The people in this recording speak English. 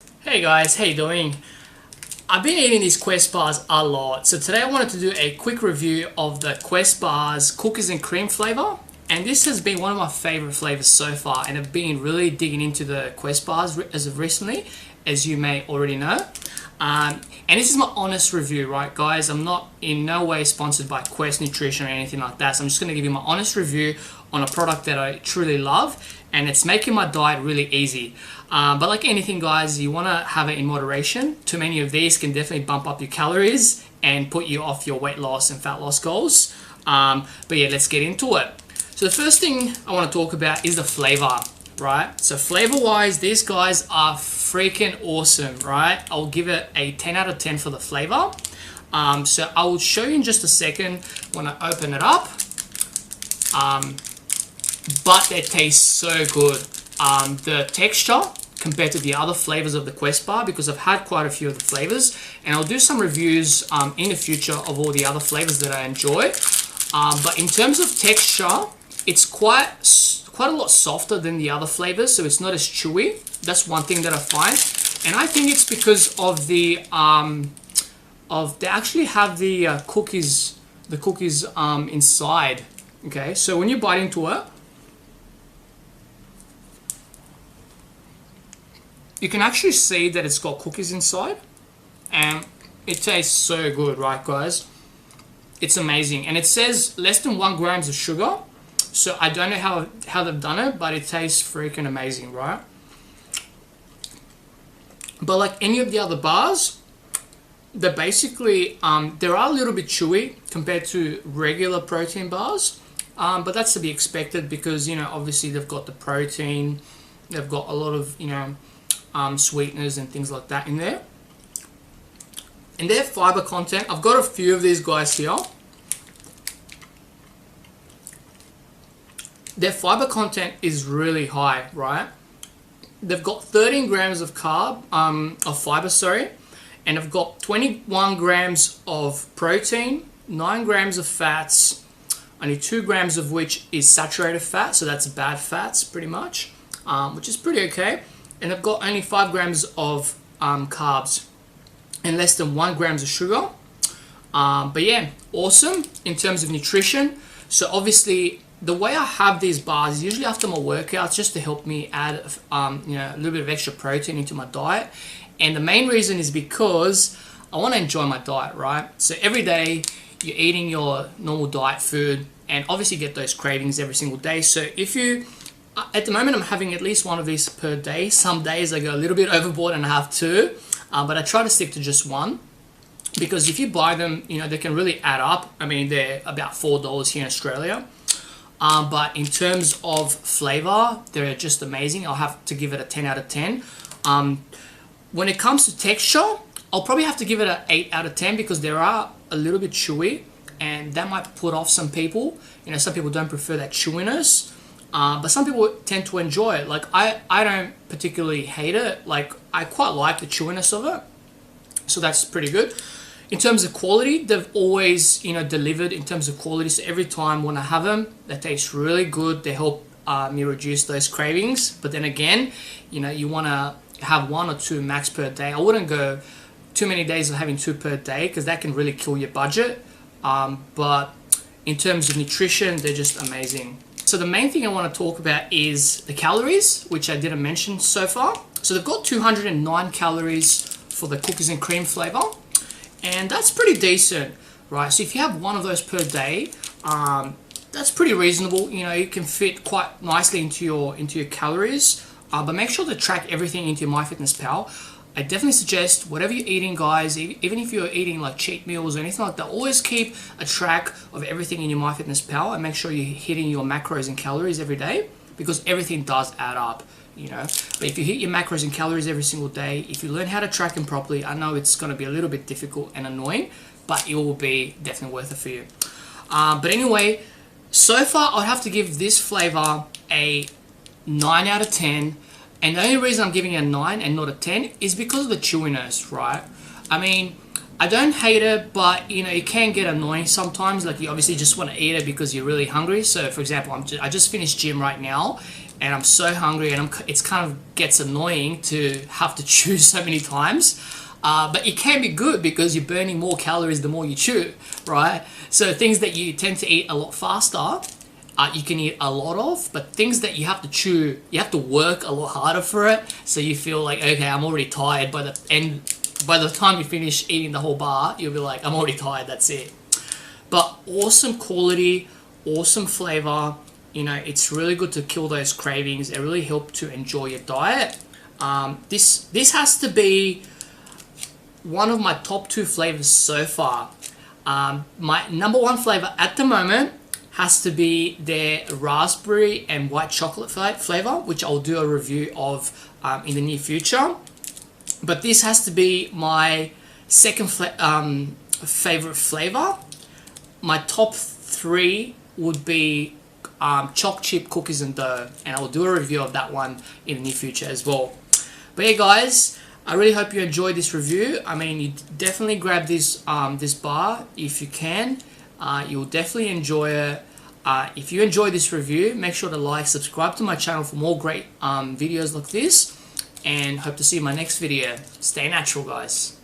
Hey guys, how you doing? I've been eating these Quest bars a lot, so today I wanted to do a quick review of the Quest bars cookies and cream flavor. And this has been one of my favorite flavors so far, and I've been really digging into the Quest bars as of recently, as you may already know. And this is my honest review, right, guys? I'm not in no way sponsored by Quest Nutrition or anything like that, so I'm just going to give you my honest review on a product that I truly love, and it's making my diet really easy. But like anything, guys, you want to have it in moderation. Too many of these can definitely bump up your calories and put you off your weight loss and fat loss goals. But yeah, let's get into it. So the first thing I want to talk about is the flavor, right? So flavor wise, these guys are freaking awesome, right? I'll give it a 10 out of 10 for the flavor. So I will show you in just a second when I open it up. But they taste so good. The texture compared to the other flavors of the Quest bar, because I've had quite a few of the flavors, and I'll do some reviews in the future of all the other flavors that I enjoy. But in terms of texture, it's quite a lot softer than the other flavors, so it's not as chewy. That's one thing that I find, and I think it's because of the they actually have the cookies inside. Okay, so when you bite into it, you can actually see that it's got cookies inside, and it tastes so good, right, guys? It's amazing, and it says less than 1 grams of sugar. So I don't know how they've done it, but it tastes freaking amazing, right? But like any of the other bars, they're basically they are a little bit chewy compared to regular protein bars, but that's to be expected because obviously they've got the protein, they've got a lot of sweeteners and things like that in there. And their fiber content, I've got a few of these guys here. Their fiber content is really high, right? They've got 13 grams of fiber, sorry, and they've got 21 grams of protein, 9 grams of fats, only 2 grams of which is saturated fat, so that's bad fats pretty much, which is pretty okay. And they've got only 5 grams of carbs and less than 1 grams of sugar. But yeah, awesome in terms of nutrition. So obviously, the way I have these bars is usually after my workouts, just to help me add a little bit of extra protein into my diet. And the main reason is because I want to enjoy my diet, right? So every day you're eating your normal diet food, and obviously get those cravings every single day. So if you at the moment, I'm having at least one of these per day. Some days I go a little bit overboard and I have two, but I try to stick to just one, because if you buy them, they can really add up. I mean, they're about $4 here in Australia. But in terms of flavor, they're just amazing. I'll have to give it a 10 out of 10. When it comes to texture, I'll probably have to give it an 8 out of 10 because they are a little bit chewy, and that might put off some people. Some people don't prefer that chewiness. But some people tend to enjoy it. Like I don't particularly hate it. Like I quite like the chewiness of it, so that's pretty good. In terms of quality, they've always delivered in terms of quality. So every time when I have them, they taste really good. They help me reduce those cravings. But then again, you want to have 1 or 2 max per day. I wouldn't go too many days of having 2 per day because that can really kill your budget. But in terms of nutrition, they're just amazing. So the main thing I want to talk about is the calories, which I didn't mention so far. So they've got 209 calories for the cookies and cream flavor, and that's pretty decent, right? So if you have one of those per day, that's pretty reasonable. You can fit quite nicely into your calories, but make sure to track everything into MyFitnessPal. I definitely suggest whatever you're eating, guys, even if you're eating like cheat meals or anything like that, always keep a track of everything in your MyFitnessPal and make sure you're hitting your macros and calories every day, because everything does add up, But if you hit your macros and calories every single day, if you learn how to track them properly, I know it's going to be a little bit difficult and annoying, but it will be definitely worth it for you. But anyway, so far I'd have to give this flavor a 9 out of 10. And the only reason I'm giving it a 9 and not a 10 is because of the chewiness, right? I mean, I don't hate it, but it can get annoying sometimes. Like you obviously just want to eat it because you're really hungry. So for example, I just finished gym right now, and I'm so hungry, and it's kind of gets annoying to have to chew so many times. But it can be good because you're burning more calories the more you chew, right? So things that you tend to eat a lot faster, you can eat a lot of, but things that you have to chew, you have to work a lot harder for it. So you feel like, okay, I'm already tired by the end. By the time you finish eating the whole bar, you'll be like, I'm already tired, that's it. But awesome quality, awesome flavor. You know, it's really good to kill those cravings. It really helps to enjoy your diet. This has to be one of my top 2 flavors so far. My number 1 flavor at the moment has to be their raspberry and white chocolate flavor, which I'll do a review of in the near future. But this has to be my second favorite flavor. My top 3 would be choc chip cookies and dough, and I'll do a review of that one in the near future as well. But yeah, guys, I really hope you enjoyed this review. I mean, you definitely grab this this bar if you can. You'll definitely enjoy it. If you enjoy this review, make sure to like, subscribe to my channel for more great videos like this, and hope to see you in my next video. Stay natural, guys.